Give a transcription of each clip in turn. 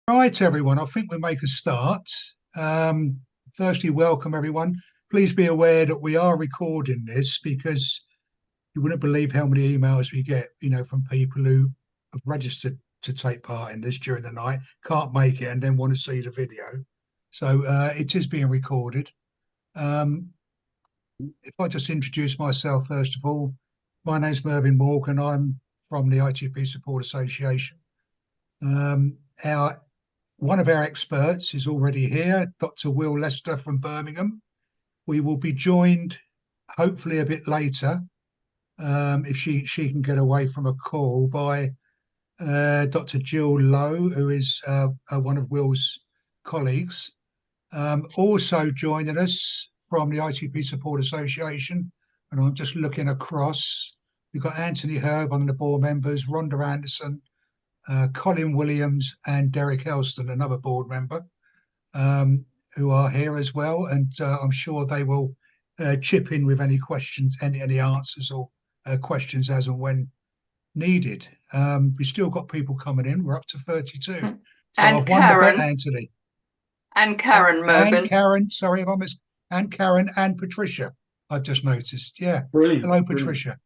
Right, everyone. I think we'll make a start. Firstly, welcome everyone. Please be aware that we are recording this because you wouldn't believe how many emails we get, from people who have registered to take part in this during the night, can't make it, and then want to see the video. So it is being recorded. If I just introduce myself first of all, my name's Mervyn Morgan. I'm from the ITP Support Association. One of our experts is already here, Dr. Will Lester from Birmingham. We will be joined, hopefully a bit later, if she can get away from a call, by Dr. Gill Lowe, who is one of Will's colleagues. Also joining us from the ITP Support Association, and I'm just looking across, we've got Anthony Herb, one of the board members, Rhonda Anderson, Colin Williams and Derek Helston, another board member, who are here as well, and I'm sure they will chip in with any questions, any answers or questions as and when needed. We've still got people coming in. We're up to 32. So and I've Karen, won the bet, Anthony. And Karen, Mervyn. And Karen, sorry if I missed, and Karen and Patricia, I've just noticed. Yeah. Brilliant. Hello, Patricia.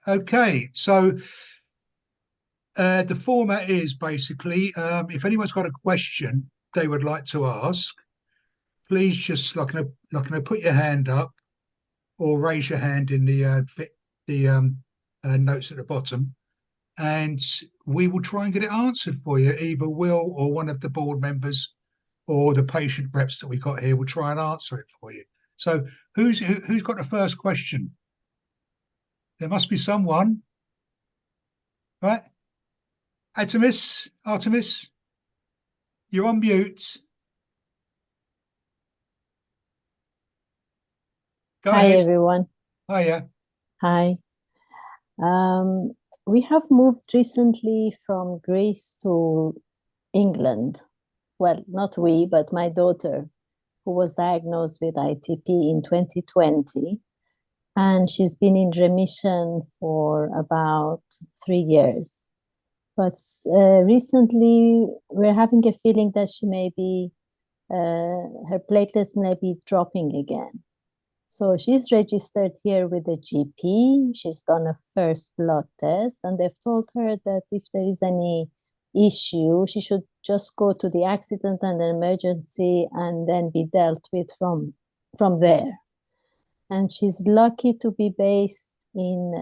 Okay, so the format is basically, if anyone's got a question they would like to ask, please just like put your hand up or raise your hand in the notes at the bottom, and we will try and get it answered for you. Either Will or one of the board members or the patient reps that we got here will try and answer it for you. So who's got the first question? There must be someone, right? Artemis, you're on mute. Go Hi, ahead. everyone. Hiya. Hi. We have moved recently from Greece to England. Well, not we, but my daughter, who was diagnosed with ITP in 2020. And she's been in remission for about 3 years. But recently, we're having a feeling that she may be, her platelets may be dropping again. So she's registered here with the GP. She's done a first blood test, and they've told her that if there is any issue, she should just go to the accident and emergency and then be dealt with from there. And she's lucky to be based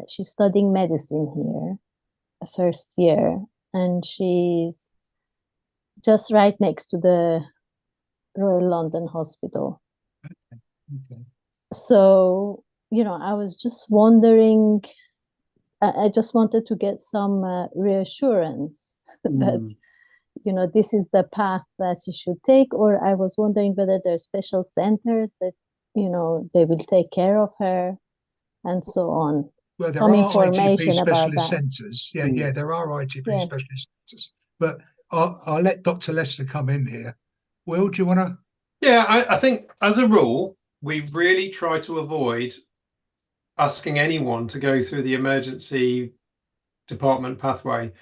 she's studying medicine here, first year, and she's just right next to the Royal London Hospital. Okay. So, I was just wondering, I just wanted to get some reassurance that, this is the path that she should take, or I was wondering whether there are special centers that, they will take care of her and so on. Well, there some are information ITP about specialist that. centres. Yeah, there are ITP Yes. specialist centres. But I'll let Dr. Lester come in here. Will, do you want to? Yeah, I think as a rule, we really try to avoid asking anyone to go through the emergency department pathway.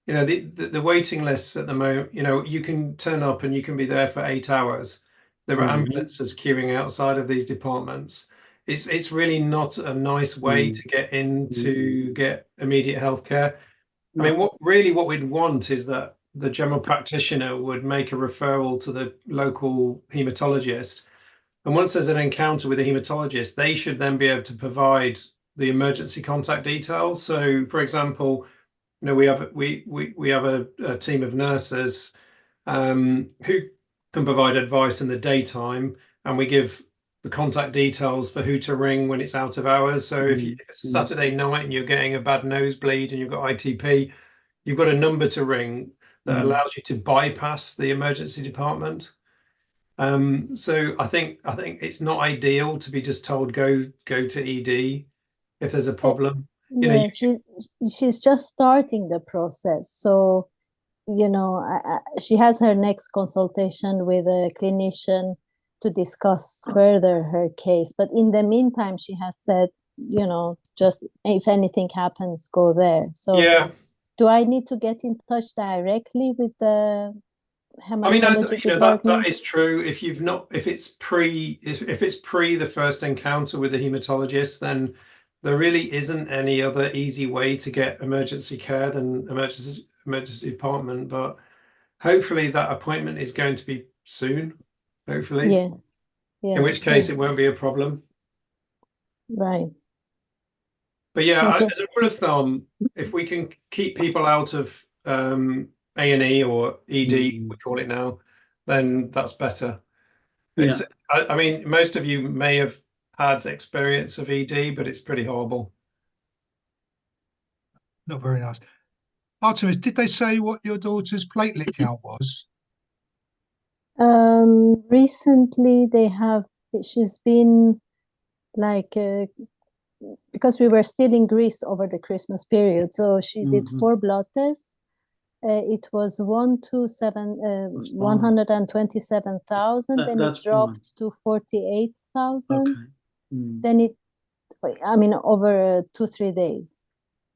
The waiting lists at the moment, you can turn up and you can be there for 8 hours. There are ambulances queuing outside of these departments. It's really not a nice way to get in to get immediate healthcare. I mean, what we'd want is that the general practitioner would make a referral to the local hematologist. And once there's an encounter with a hematologist, they should then be able to provide the emergency contact details. So, for example, we have a team of nurses who can provide advice in the daytime, and we give the contact details for who to ring when it's out of hours. So if it's a Saturday night and you're getting a bad nosebleed and you've got ITP, you've got a number to ring that allows you to bypass the emergency department. So I think it's not ideal to be just told go to ED if there's a problem. Yeah, she's just starting the process. So, she has her next consultation with a clinician to discuss further her case. But in the meantime, she has said, just if anything happens, go there. So yeah, do I need to get in touch directly with the I mean, hematology you know, that department? is true. If you've not, if it's pre the first encounter with the hematologist, then there really isn't any other easy way to get emergency care than emergency department. But hopefully that appointment is going to be soon. Hopefully, Yeah, in yes, which case yeah, it won't be a problem. right. But yeah, Okay. as a rule of thumb, if we can keep people out of A&E or ED, we call it now, then that's better. It's, I mean, most of you may have had experience of ED, but it's pretty horrible. Not very nice. Artemis, did they say what your daughter's platelet count was? Recently she's been like, because we were still in Greece over the Christmas period, so she did 4 blood tests. It was 127,000, then it dropped to 48,000. Then I mean, over 2-3 days.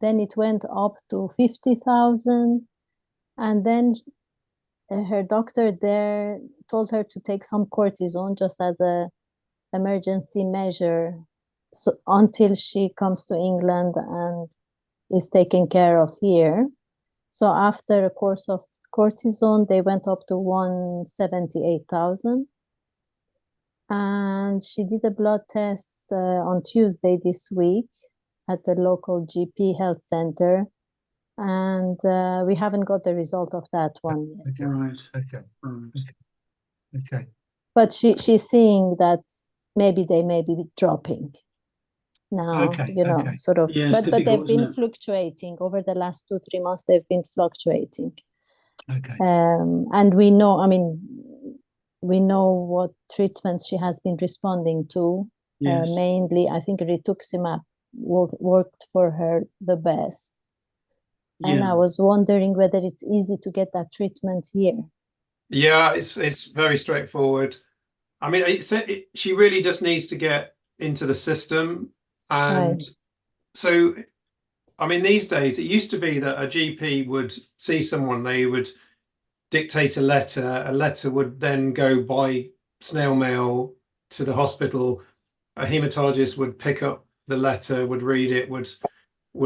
Then it went up to 50,000, and then her doctor there told her to take some cortisone just as a emergency measure, so until she comes to England and is taken care of here. So after a course of cortisone, they went up to 178,000. And she did a blood test on Tuesday this week at the local GP health center. And we haven't got the result of that one yet. Okay. Right. Okay. Okay. But she's seeing that maybe they may be dropping now, Okay, you know, okay. sort of. Yeah, it's but they've difficult, been isn't it? fluctuating over the last 2-3 months. They've been fluctuating. Okay. And we know, I mean, we know what treatments she has been responding to. Yes. Mainly, I think rituximab worked for her the best. And I Yeah. was wondering whether it's easy to get that treatment here. Yeah, it's very straightforward. I mean, she really just needs to get into the system. And Right. so, I mean, these days, it used to be that a GP would see someone, they would dictate a letter would then go by snail mail to the hospital. A hematologist would pick up the letter, would read it, would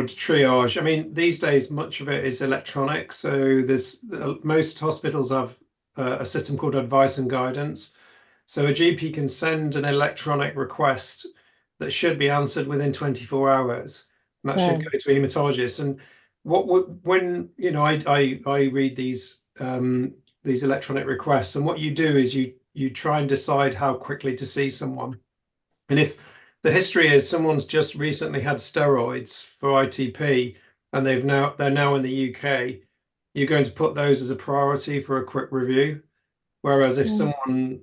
triage. I mean, these days, much of it is electronic. So there's most hospitals have a system called advice and guidance. So a GP can send an electronic request that should be answered within 24 hours. And that should go to a hematologist. And when you know, I read these electronic requests, and what you do is you try and decide how quickly to see someone. And if the history is someone's just recently had steroids for ITP and they're now in the UK, you're going to put those as a priority for a quick review. Whereas if someone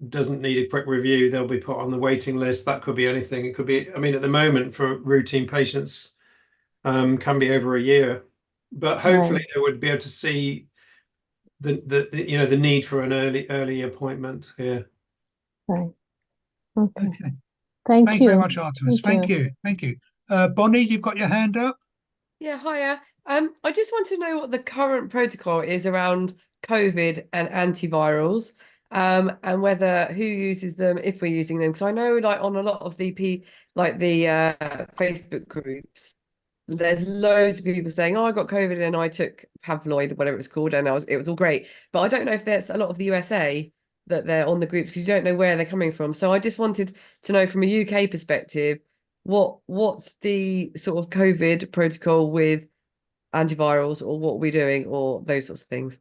doesn't need a quick review, they'll be put on the waiting list. That could be anything. It could be, I mean, at the moment for routine patients, can be over a year. But hopefully they would be able to see the you know, the need for an early appointment here. Right. Okay. Okay. Thank Thank you very you. much, Artemis. Thank Thank you. Thank you. Bonnie, you've got your hand up. Yeah, hiya. I just want to know what the current protocol is around COVID and antivirals, and whether who uses them, if we're using them. Because I know, like, on a lot of the Facebook groups, there's loads of people saying, "Oh, I got COVID and I took Pavloid, whatever it's called, and it was all great." But I don't know if there's a lot of the USA that they're on the groups, because you don't know where they're coming from. So I just wanted to know from a UK perspective, what's the sort of COVID protocol with antivirals, or what we're doing, or those sorts of things.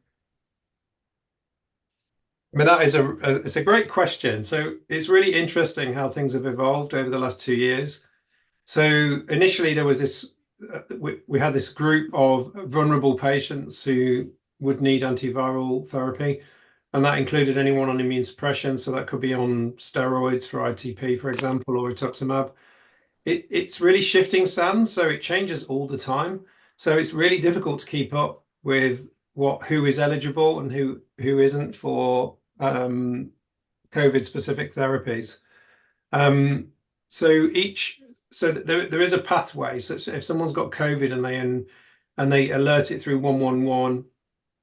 I mean, that is it's a great question. So it's really interesting how things have evolved over the last 2 years. So initially there was this, we had this group of vulnerable patients who would need antiviral therapy, and that included anyone on immune suppression. So that could be on steroids for ITP, for example, or rituximab. It's really shifting sands, so it changes all the time. So it's really difficult to keep up with who is eligible and who isn't for COVID specific therapies. So there is a pathway. So if someone's got COVID and and they alert it through 111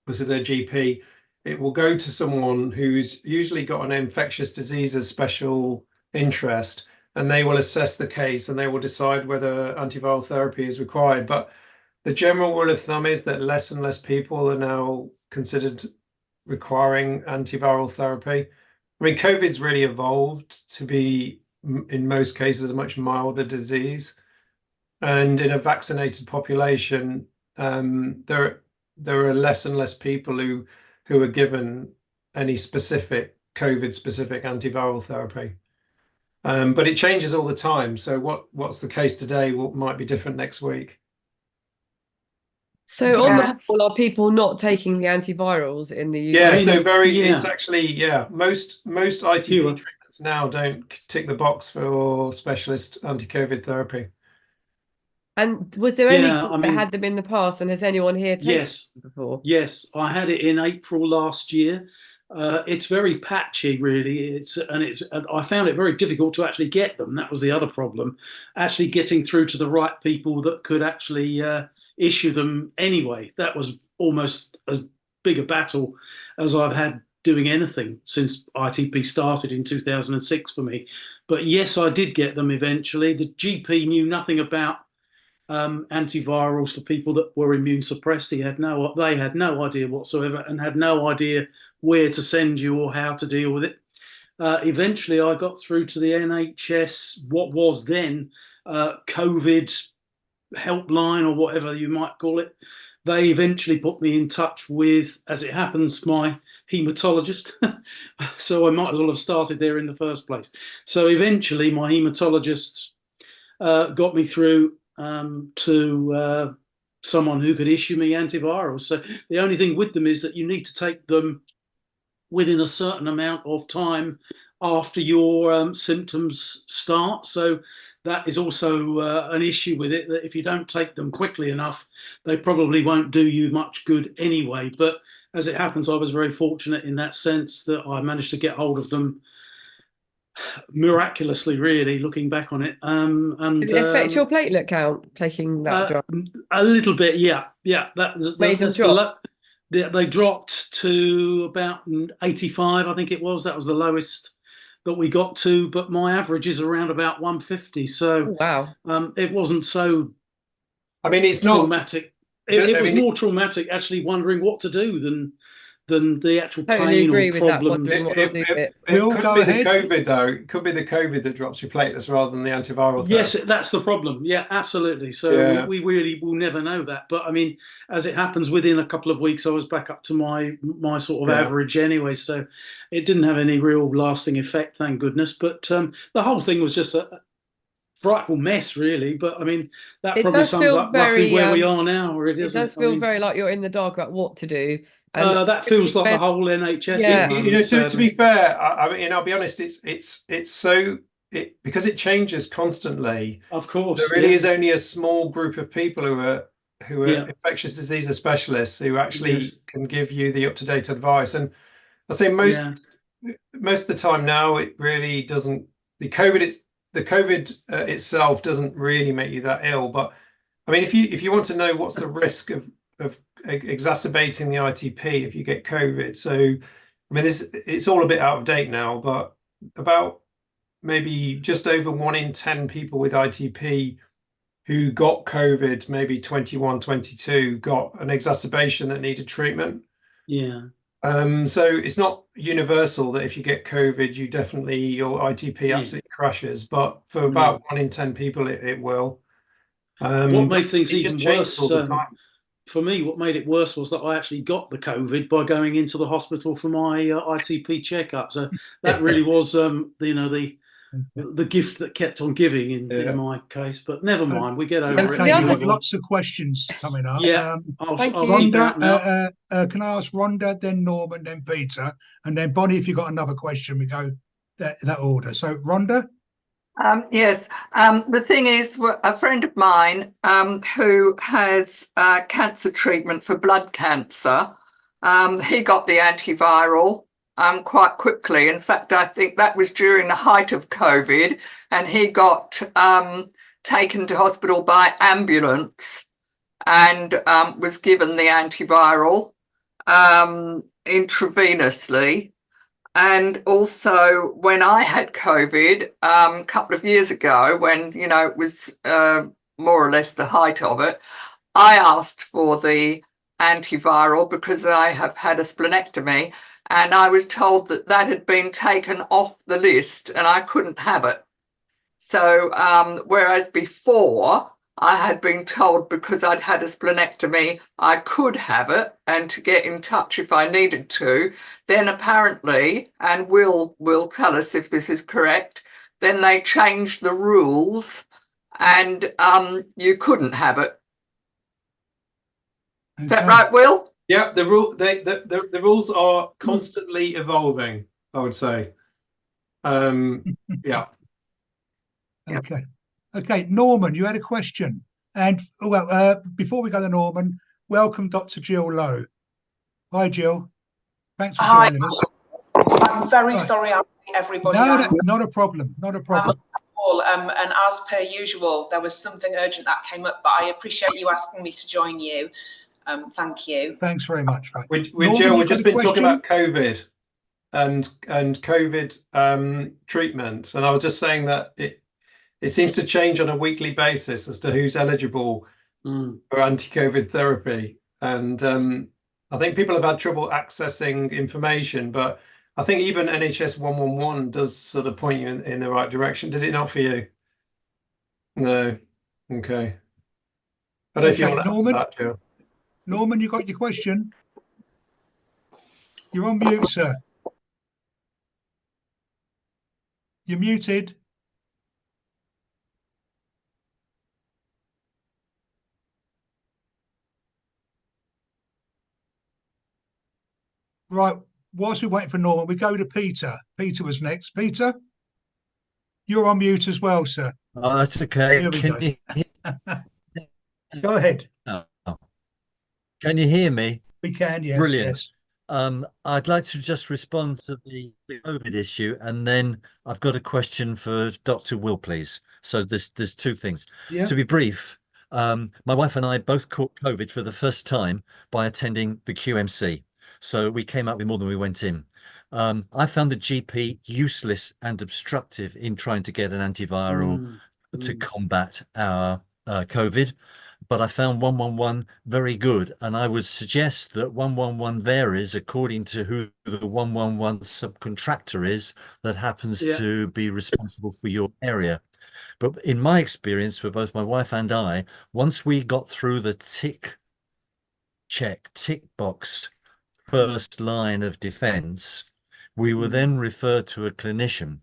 or through their GP, it will go to someone who's usually got an infectious diseases special interest, and they will assess the case and they will decide whether antiviral therapy is required. But the general rule of thumb is that less and less people are now considered requiring antiviral therapy. I mean, COVID's really evolved to be, in most cases, a much milder disease. And in a vaccinated population, there are less and less people who are given any specific COVID-specific antiviral therapy. But it changes all the time. So what's the case today might be different next week. So on the whole, are people not taking the antivirals in the UK? Yeah, so it's actually, most ITP treatments now don't tick the box for specialist anti-COVID therapy. And was there any that had them in the past, and has anyone here taken them before? Yes, I had it in April last year. It's very patchy, really. I found it very difficult to actually get them. That was the other problem, actually getting through to the right people that could actually issue them anyway. That was almost as big a battle as I've had doing anything since ITP started in 2006 for me. But yes, I did get them eventually. The GP knew nothing about antivirals for people that were immune suppressed. They had no idea whatsoever, and had no idea where to send you or how to deal with it. Eventually I got through to the NHS, what was then COVID helpline or whatever you might call it. They eventually put me in touch with, as it happens, my hematologist. So I might as well have started there in the first place. So eventually my hematologist got me through to someone who could issue me antivirals. So the only thing with them is that you need to take them within a certain amount of time after your symptoms start. So that is also an issue with it, that if you don't take them quickly enough, they probably won't do you much good anyway. But as it happens, I was very fortunate in that sense that I managed to get hold of them miraculously, really, looking back on it. And did it affect your platelet count taking that drug? A little bit, yeah. They dropped to about 85, I think it was. That was the lowest that we got to, but my average is around about 150. So wow, it wasn't so. I mean, it's traumatic. It was more traumatic actually wondering what to do than the actual pain or problems. It could be the COVID though. It could be the COVID that drops your platelets rather than the antiviral therapy. Yes, that's the problem. Yeah, absolutely. So we really will never know that. But I mean, as it happens, within a couple of weeks, I was back up to my sort of average anyway. So it didn't have any real lasting effect, thank goodness. But the whole thing was just a frightful mess, really. But I mean, that probably sums up roughly where we are now. Or it does feel very like you're in the dark about what to do. That feels like the whole NHS. Yeah, to be fair, I mean, I'll be honest. It's so because it changes constantly. Of course, there really is only a small group of people who are infectious diseases specialists who actually can give you the up-to-date advice. And I say most of the time now, it really doesn't. The COVID itself doesn't really make you that ill. But I mean, if you want to know what's the risk of exacerbating the ITP if you get COVID. So, I mean, it's all a bit out of date now, but about maybe just over 1 in 10 people with ITP who got COVID, maybe 21, 22, got an exacerbation that needed treatment. Yeah. So it's not universal that if you get COVID, your ITP absolutely crashes, but for about 1 in 10 people, it will. What made things even worse for me, what made it worse was that I actually got the COVID by going into the hospital for my ITP checkup. So that really was, the gift that kept on giving in my case. But never mind, we get over it. We've got lots of questions coming up. Yeah, Rhonda, can I ask Rhonda, then Norman, then Peter, and then Bonnie? If you've got another question, we go that order. So Rhonda. Yes, the thing is, a friend of mine who has cancer treatment for blood cancer, he got the antiviral quite quickly. In fact, I think that was during the height of COVID, and he got taken to hospital by ambulance and was given the antiviral intravenously. And also when I had COVID a couple of years ago, when, you know, it was more or less the height of it, I asked for the antiviral because I have had a splenectomy, and I was told that that had been taken off the list and I couldn't have it. So whereas before I had been told because I'd had a splenectomy I could have it and to get in touch if I needed to, then apparently, and will tell us if this is correct, then they changed the rules and you couldn't have it. Is that Okay. right, Will? Yeah, the rules are constantly evolving, I would say. Yeah. Okay. Okay, Norman, you had a question. And before we go to Norman, welcome Dr. Gill Lowe. Hi, Jill. Thanks for Hi. joining us. I'm very Right. sorry, everybody. No, I'm not a problem. Not a problem. Paul, and as per usual, there was something urgent that came up, but I appreciate you asking me to join you. Thank you. Thanks very much. Right. With Norman, Jill, you we've got just a been talking question? about COVID and COVID treatment, and I was just saying that it seems to change on a weekly basis as to who's eligible for anti-COVID therapy. And I think people have had trouble accessing information, but I think even NHS 111 does sort of point you in the right direction. Did it not for you? No. Okay. I don't know if you Okay, want to answer Norman. that, Jill. Norman, you got your question? You're on mute, sir. You're muted. Right, whilst we're waiting for Norman, we go to Peter. Peter was next. Peter, you're on mute as well, sir. Oh, that's okay. Here we Can go. you Go ahead. can you hear me? We can, yes. Brilliant. Yes. I'd like to just respond to the COVID issue, and then I've got a question for Dr. Will, please. So there's two things. Yeah. To be brief, my wife and I both caught COVID for the first time by attending the QMC. So we came out with more than we went in. I found the GP useless and obstructive in trying to get an antiviral to combat our COVID. But I found 111 very good, and I would suggest that 111 varies according to who the 111 subcontractor is that happens to be responsible for your area. But in my experience, for both my wife and I, once we got through the tick box first line of defense, we were then referred to a clinician.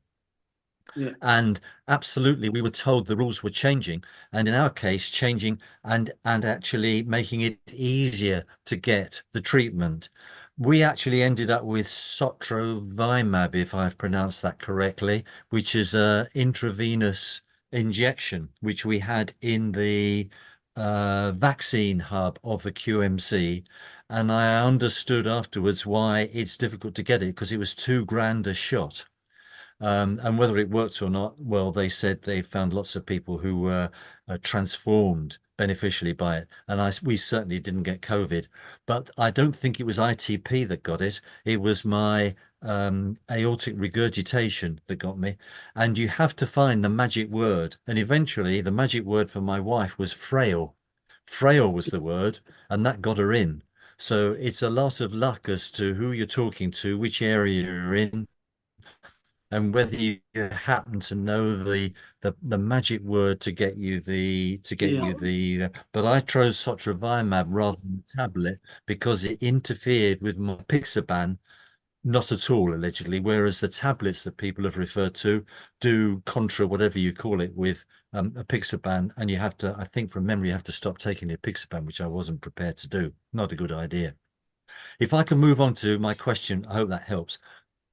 And absolutely, we were told the rules were changing, and in our case, changing and actually making it easier to get the treatment. We actually ended up with sotrovimab, if I've pronounced that correctly, which is an intravenous injection, which we had in the vaccine hub of the QMC. And I understood afterwards why it's difficult to get it, because it was £2,000 a shot. And whether it worked or not, well, they said they found lots of people who were transformed beneficially by it. And we certainly didn't get COVID, but I don't think it was ITP that got it. It was my aortic regurgitation that got me. And you have to find the magic word. And eventually the magic word for my wife was frail. Frail was the word, and that got her in. So it's a lot of luck as to who you're talking to, which area you're in, and whether you happen to know the magic word to get you but I chose sotrovimab rather than the tablet because it interfered with my Pixaban, not at all allegedly, whereas the tablets that people have referred to do contra whatever you call it with a Pixaban, and you have to, I think from memory, you have to stop taking the Pixaban, which I wasn't prepared to do. Not a good idea. If I can move on to my question, I hope that helps.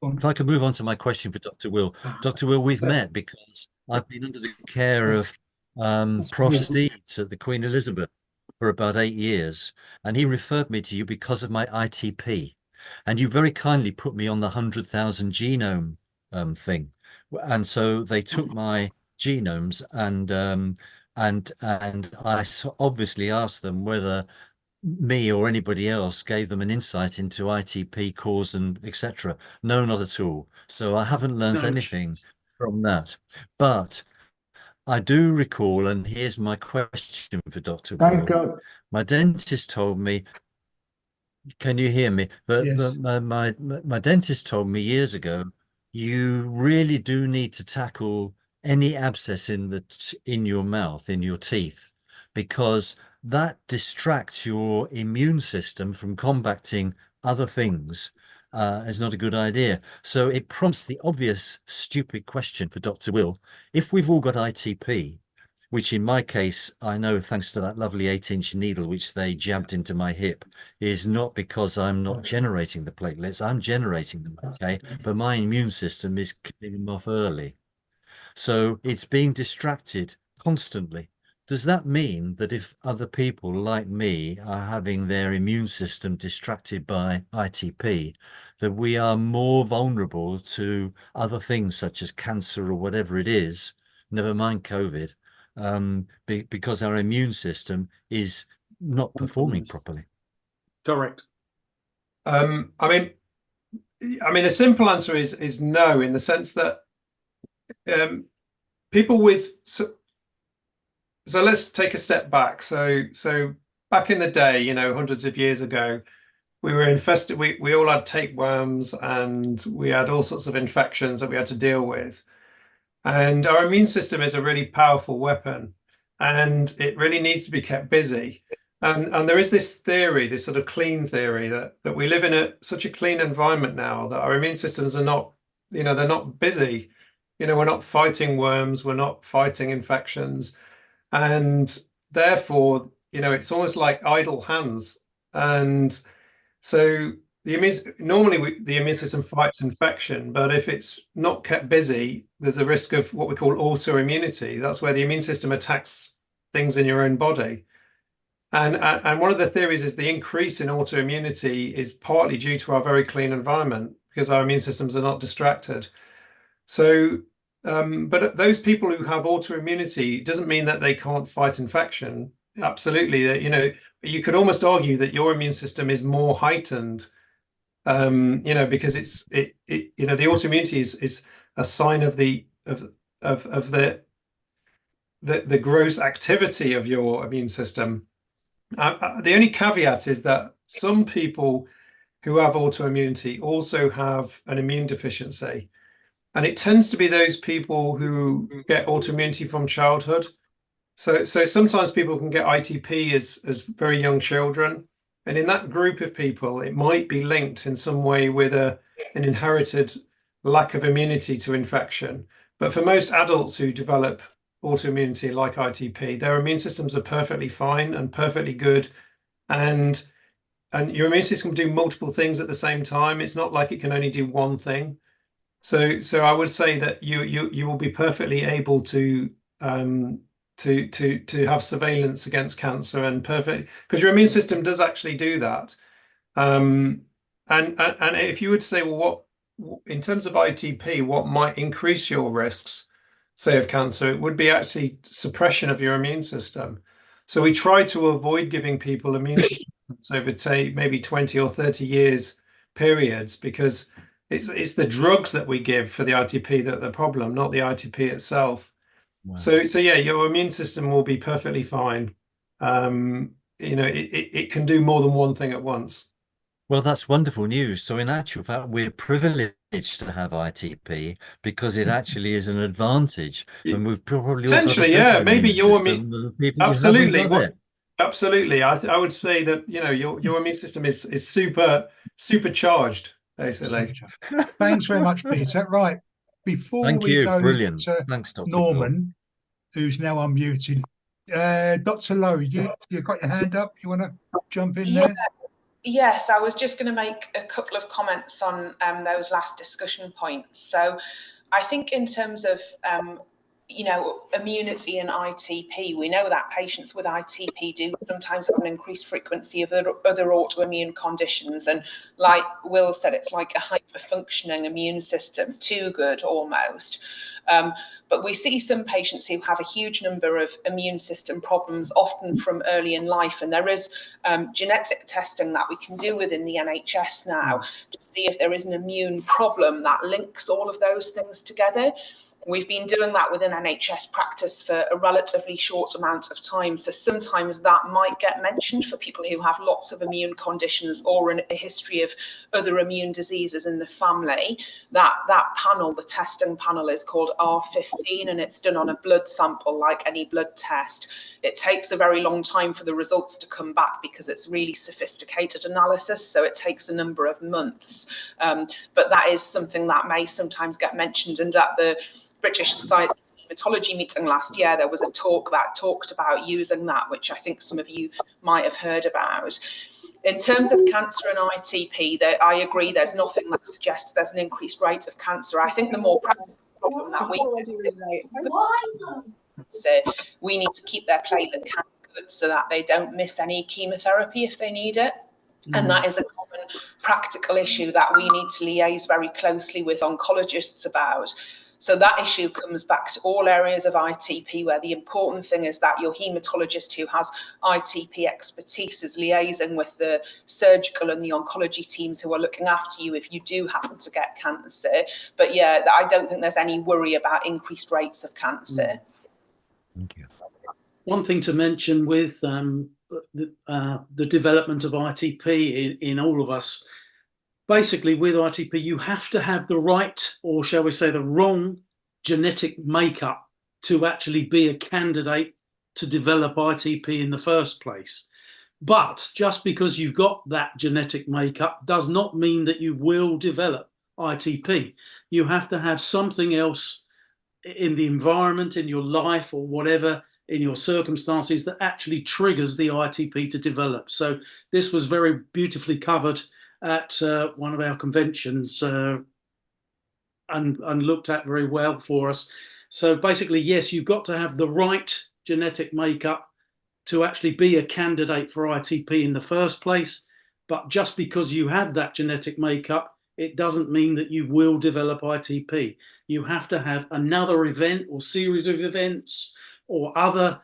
If I could move on to my question for Dr. Will. Dr. Will, we've met because I've been under the care of Prof. Steeds at the Queen Elizabeth for about 8 years, and he referred me to you because of my ITP. And you very kindly put me on the 100,000 genome thing. And so they took my genomes and I obviously asked them whether me or anybody else gave them an insight into ITP cause and etc. No, not at all. So I haven't learned anything from that. But I do recall, and here's my question for Dr. Will. My dentist told me, can you hear me? Yes. My dentist told me years ago, you really do need to tackle any abscess in your mouth, in your teeth, because that distracts your immune system from combating other things. Is not a good idea. So it prompts the obvious stupid question for Dr. Will. If we've all got ITP, which in my case, I know thanks to that lovely 8-inch needle which they jabbed into my hip, is not because I'm not generating the platelets, I'm generating them, okay? But my immune system is killing them off early. So it's being distracted constantly. Does that mean that if other people like me are having their immune system distracted by ITP, that we are more vulnerable to other things such as cancer or whatever it is, never mind COVID, because our immune system is not performing properly? Correct. I mean, the simple answer is no, in the sense that people with so let's take a step back. So back in the day, hundreds of years ago, we were infested. We all had tapeworms, and we had all sorts of infections that we had to deal with. And our immune system is a really powerful weapon, and it really needs to be kept busy. And there is this theory, this sort of clean theory, that we live in such a clean environment now that our immune systems are not, they're not busy. We're not fighting worms, we're not fighting infections, and therefore, it's almost like idle hands. And so the immune system fights infection, but if it's not kept busy, there's a risk of what we call autoimmunity. That's where the immune system attacks things in your own body. And one of the theories is the increase in autoimmunity is partly due to our very clean environment, because our immune systems are not distracted. So, but those people who have autoimmunity doesn't mean that they can't fight infection. Absolutely, that you could almost argue that your immune system is more heightened, because the autoimmunity is a sign of the gross activity of your immune system. The only caveat is that some people who have autoimmunity also have an immune deficiency, and it tends to be those people who get autoimmunity from childhood. So sometimes people can get ITP as very young children, and in that group of people, it might be linked in some way with an inherited lack of immunity to infection. But for most adults who develop autoimmunity like ITP, their immune systems are perfectly fine and perfectly good, and your immune system can do multiple things at the same time. It's not like it can only do one thing. So I would say that you will be perfectly able to have surveillance against cancer, and perfect, because your immune system does actually do that. And if you would say, well, what in terms of ITP, what might increase your risks, say, of cancer, it would be actually suppression of your immune system. So we try to avoid giving people immune supplements over, say, maybe 20 or 30 years periods, because it's the drugs that we give for the ITP that are the problem, not the ITP itself. Wow. So yeah, your immune system will be perfectly fine. It can do more than one thing at once. Well, that's wonderful news. So in actual fact, we're privileged to have ITP because it actually is an advantage, and we've probably all got a better immune system than the people who haven't got it. Absolutely, I would say that your immune system is supercharged, basically. Thanks very much, Peter. Right, before we go to Thanks, Dr. Norman, who's now unmuted, Dr. Lowe, you got your hand up? You want to jump in there? Yes, I was just going to make a couple of comments on those last discussion points. So I think in terms of you know, immunity and ITP, we know that patients with ITP do sometimes have an increased frequency of other autoimmune conditions. And like Will said, it's like a hyper-functioning immune system, too good almost. But we see some patients who have a huge number of immune system problems, often from early in life. And there is genetic testing that we can do within the NHS now to see if there is an immune problem that links all of those things together. We've been doing that within NHS practice for a relatively short amount of time. So sometimes that might get mentioned for people who have lots of immune conditions or a history of other immune diseases in the family. That panel, the testing panel, is called R15, and it's done on a blood sample like any blood test. It takes a very long time for the results to come back because it's really sophisticated analysis. So it takes a number of months. But that is something that may sometimes get mentioned. And at the British Society of Hematology meeting last year, there was a talk that talked about using that, which I think some of you might have heard about. In terms of cancer and ITP, I agree there's nothing that suggests there's an increased rate of cancer. I think the more practical problem that we need to keep their platelet count good so that they don't miss any chemotherapy if they need it. And that is a common practical issue that we need to liaise very closely with oncologists about. So that issue comes back to all areas of ITP, where the important thing is that your haematologist who has ITP expertise is liaising with the surgical and the oncology teams who are looking after you if you do happen to get cancer. But yeah, I don't think there's any worry about increased rates of cancer. Thank you. One thing to mention with the development of ITP in all of us, basically with ITP, you have to have the right, or shall we say the wrong, genetic makeup to actually be a candidate to develop ITP in the first place. But just because you've got that genetic makeup does not mean that you will develop ITP. You have to have something else in the environment, in your life or whatever, in your circumstances, that actually triggers the ITP to develop. So this was very beautifully covered at one of our conventions and looked at very well for us. So basically, yes, you've got to have the right genetic makeup to actually be a candidate for ITP in the first place. But just because you have that genetic makeup, it doesn't mean that you will develop ITP. You have to have another event or series of events or other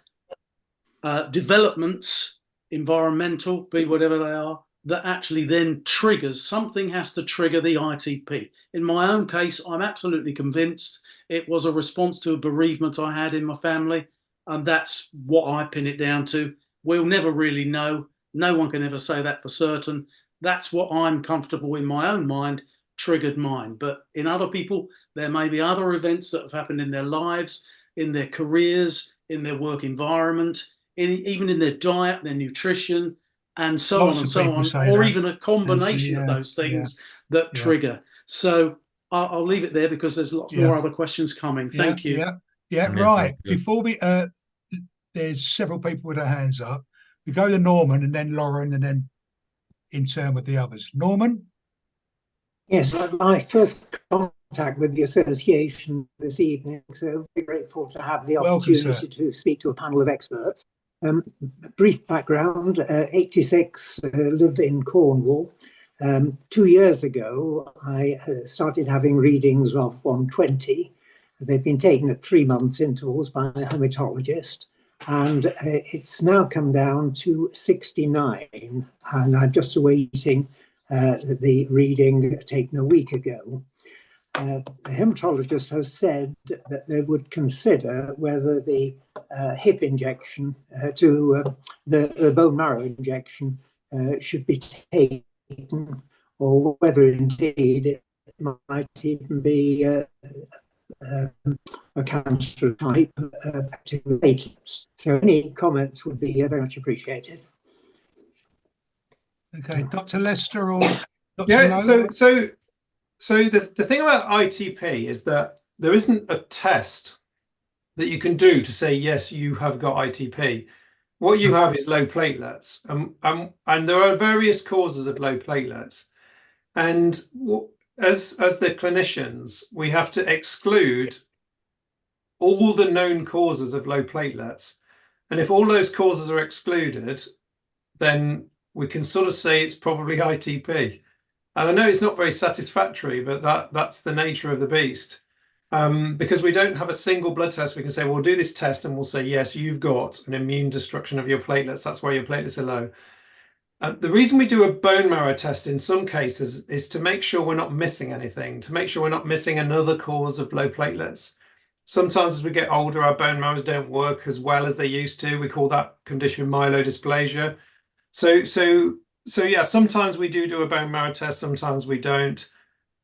developments, environmental, be whatever they are, that actually then triggers, something has to trigger the ITP. In my own case, I'm absolutely convinced it was a response to a bereavement I had in my family, and that's what I pin it down to. We'll never really know. No one can ever say that for certain. That's what I'm comfortable in my own mind triggered mine. But in other people, there may be other events that have happened in their lives, in their careers, in their work environment, even in their diet, their nutrition, and so on and so on, or even a combination of those things that trigger. So I'll leave it there because there's lots more other questions coming. Thank you. Right. Before we, there's several people with their hands up. We go to Norman and then Lauren and then in turn with the others. Norman? Yes, my first contact with the association this evening, so very grateful to have the opportunity to speak to a panel of experts. Brief background, 86, lived in Cornwall. 2 years ago, I started having readings of 120. They've been taken at 3 months intervals by a hematologist, and it's now come down to 69, and I'm just awaiting the reading taken a week ago. The hematologist has said that they would consider whether the hip injection the bone marrow injection should be taken, or whether indeed it might even be a cancer type affecting platelets. So any comments would be very much appreciated. Okay, Dr. Lester or Dr. Lowe? So the thing about ITP is that there isn't a test that you can do to say, yes, you have got ITP. What you have is low platelets. And there are various causes of low platelets. And as the clinicians, we have to exclude all the known causes of low platelets. And if all those causes are excluded, then we can sort of say it's probably ITP. And I know it's not very satisfactory, but that's the nature of the beast. Because we don't have a single blood test, we can say, well, do this test and we'll say, yes, you've got an immune destruction of your platelets. That's why your platelets are low. The reason we do a bone marrow test in some cases is to make sure we're not missing anything, to make sure we're not missing another cause of low platelets. Sometimes as we get older, our bone marrows don't work as well as they used to. We call that condition myelodysplasia. So yeah, sometimes we do a bone marrow test, sometimes we don't.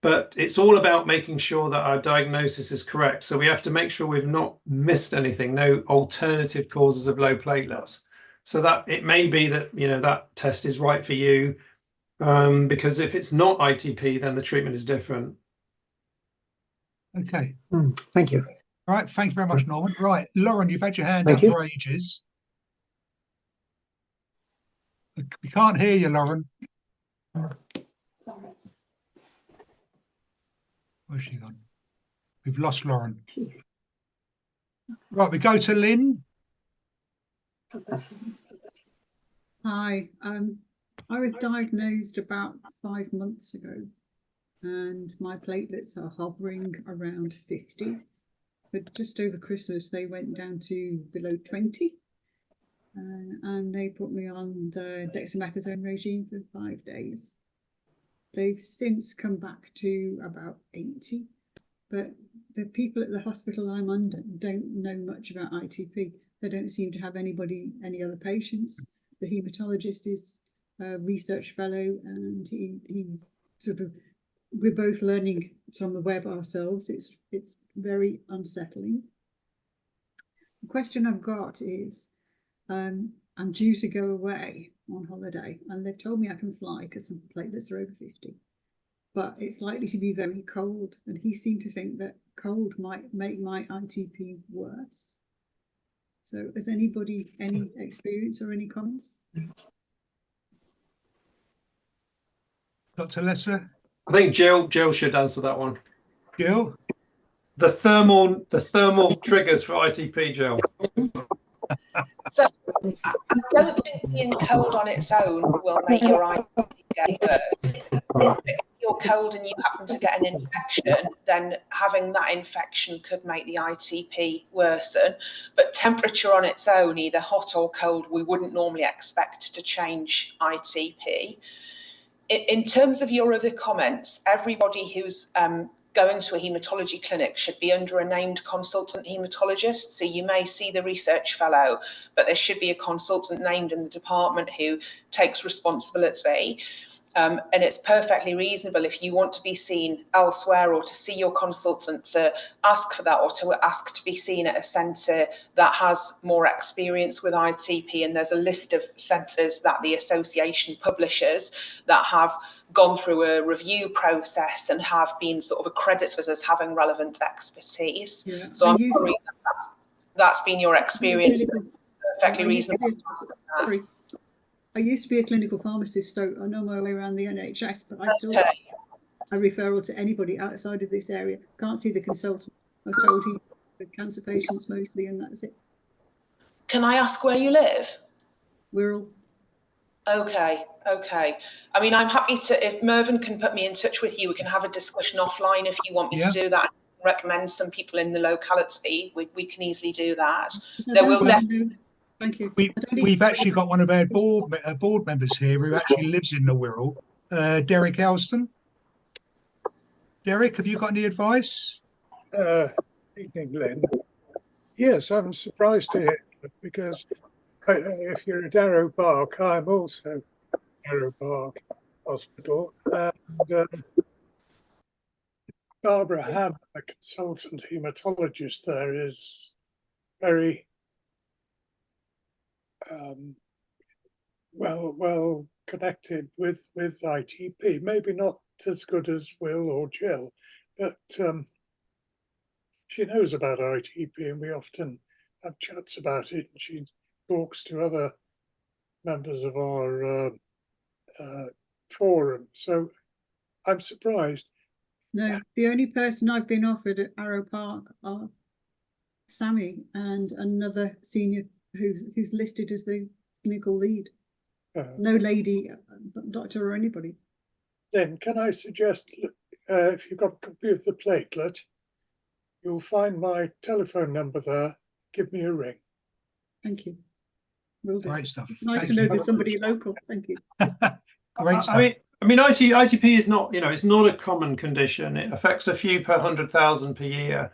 But it's all about making sure that our diagnosis is correct. So we have to make sure we've not missed anything, no alternative causes of low platelets. So that it may be that, you know, that test is right for you, because if it's not ITP, then the treatment is different. Okay. Thank you. All right. Thank you very much, Norman. Right. Lauren, you've had your hand Thank up you. for ages. We can't hear you, Lauren. Where's she gone? We've lost Lauren. Right, we go to Lynn. Hi, I was diagnosed about 5 months ago and my platelets are hovering around 50, but just over Christmas they went down to below 20 and they put me on the dexamethasone regime for 5 days. They've since come back to about 80, but the people at the hospital I'm under don't know much about ITP. They don't seem to have any other patients. The haematologist is a research fellow and he's sort of, we're both learning from the web ourselves. It's very unsettling. The question I've got is, I'm due to go away on holiday and they've told me I can fly because my platelets are over 50, but it's likely to be very cold and he seemed to think that cold might make my ITP worse. So has anybody any experience or any comments? Dr. Lesser? I think Jill should answer that one. Jill? The thermal triggers for ITP, Jill. So I don't think being cold on its own will make your ITP get worse. If you're cold and you happen to get an infection, then having that infection could make the ITP worsen. But temperature on its own, either hot or cold, we wouldn't normally expect to change ITP. In terms of your other comments, everybody who's going to a haematology clinic should be under a named consultant haematologist. So you may see the research fellow, but there should be a consultant named in the department who takes responsibility. And it's perfectly reasonable if you want to be seen elsewhere or to see your consultant to ask for that, or to ask to be seen at a centre that has more experience with ITP. And there's a list of centres that the association publishes that have gone through a review process and have been sort of accredited as having relevant expertise. Yeah. So I'm sorry that's been your experience. It's perfectly reasonable to ask that. I used to be a clinical pharmacist, so I know my way around the NHS, but I still get a referral to anybody outside of this area. Can't see the consultant. I was told he with cancer patients mostly, and that's it. Can I ask where you live? Wirral. Okay. I mean, I'm happy to, if Mervyn can put me in touch with you, we can have a discussion offline if you want me to do that. Recommend some people in the locality. We can easily do that. There will definitely. Thank you. We've actually got one of our board members here who actually lives in the Wirral, Derek Elston. Derek, have you got any advice? Evening, Glenn. Yes, I'm surprised to hear that, because if you're at Darrow Park, I'm also at Darrow Park Hospital, and Barbara Hamm, a consultant haematologist there, is very well connected with ITP. Maybe not as good as Will or Jill, but she knows about ITP, and we often have chats about it, and she talks to other members of our forum. So I'm surprised. No, the only person I've been offered at Arrow Park are Sammy and another senior who's listed as the clinical lead. No lady, doctor or anybody. Then can I suggest, if you've got a copy of the platelet, you'll find my telephone number there. Give me a ring. Thank you. Will do. Great stuff. Nice Thank to know you. there's somebody local. Thank you. Great stuff. I mean, ITP is not, it's not a common condition. It affects a few per 100,000 per year.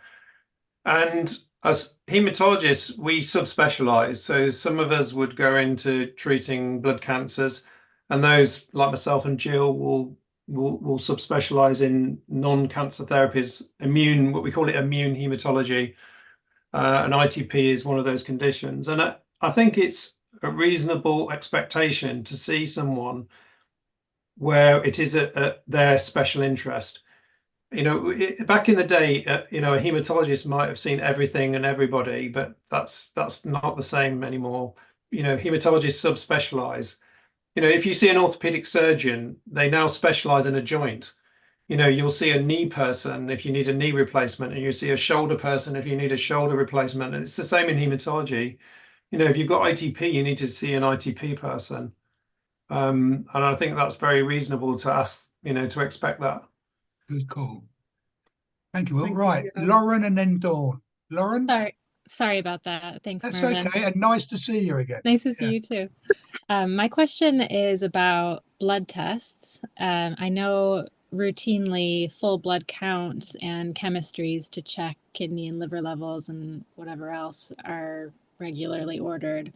And as hematologists, we subspecialize. So some of us would go into treating blood cancers, and those like myself and Gill will subspecialize in non-cancer therapies, what we call it immune hematology. And ITP is one of those conditions. And I think it's a reasonable expectation to see someone where it is their special interest. Back in the day, a hematologist might have seen everything and everybody, but that's not the same anymore. Hematologists subspecialize. If you see an orthopedic surgeon, they now specialize in a joint. You'll see a knee person if you need a knee replacement, and you see a shoulder person if you need a shoulder replacement. And it's the same in hematology. If you've got ITP, you need to see an ITP person. And I think that's very reasonable to ask, to expect that. Good call. Thank you, Will. Right, Lauren and then Dawn. Lauren? Sorry about that. Thanks, That's Mervyn. okay, and nice to see you again. Nice to see you too. My question is about blood tests. I know routinely full blood counts and chemistries to check kidney and liver levels and whatever else are regularly ordered.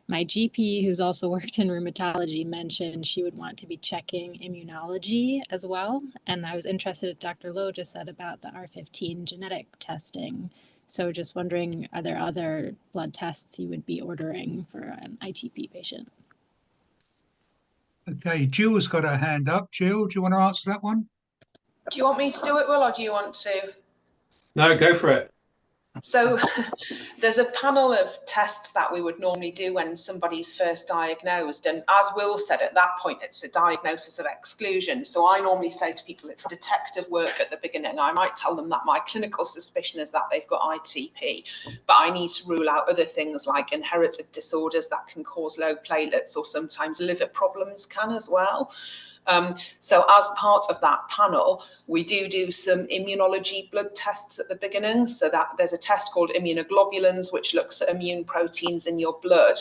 My GP, who's also worked in rheumatology, mentioned she would want to be checking immunology as well. And I was interested in Dr. Lowe just said about the R15 genetic testing. So just wondering, are there other blood tests you would be ordering for an ITP patient? Okay, Jill's got her hand up. Jill, do you want to answer that one? Do you want me to do it, Will, or do you want to? No, go for it. So there's a panel of tests that we would normally do when somebody's first diagnosed. And as Will said, at that point, it's a diagnosis of exclusion. So I normally say to people, it's detective work at the beginning. I might tell them that my clinical suspicion is that they've got ITP, but I need to rule out other things like inherited disorders that can cause low platelets, or sometimes liver problems can as well. So as part of that panel, we do some immunology blood tests at the beginning. So that there's a test called immunoglobulins, which looks at immune proteins in your blood.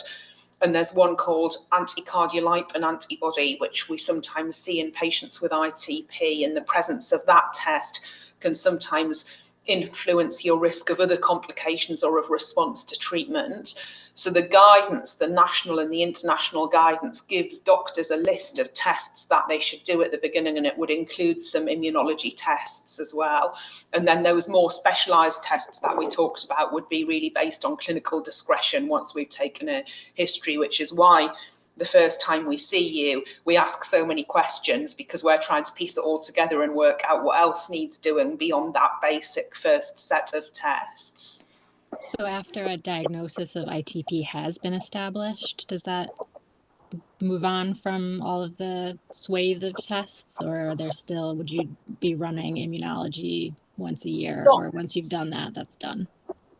And there's one called anticardiolipin antibody, which we sometimes see in patients with ITP. And the presence of that test can sometimes influence your risk of other complications or of response to treatment. So the guidance, the national and the international guidance, gives doctors a list of tests that they should do at the beginning, and it would include some immunology tests as well. And then those more specialized tests that we talked about would be really based on clinical discretion once we've taken a history, which is why the first time we see you, we ask so many questions, because we're trying to piece it all together and work out what else needs doing beyond that basic first set of tests. So after a diagnosis of ITP has been established, does that move on from all of the swathe of tests, or are there still, would you be running immunology once a year, or once you've done that, that's done?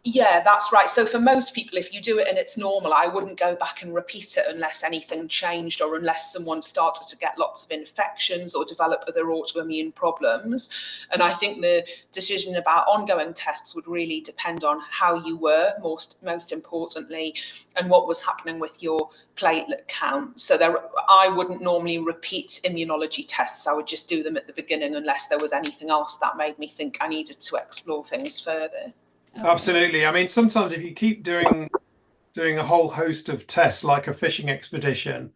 Yeah, that's right. So for most people, if you do it and it's normal, I wouldn't go back and repeat it unless anything changed, or unless someone started to get lots of infections or develop other autoimmune problems. And I think the decision about ongoing tests would really depend on how you were, most importantly, and what was happening with your platelet count. So I wouldn't normally repeat immunology tests. I would just do them at the beginning unless there was anything else that made me think I needed to explore things further. Okay. Absolutely. I mean, sometimes if you keep doing a whole host of tests like a fishing expedition,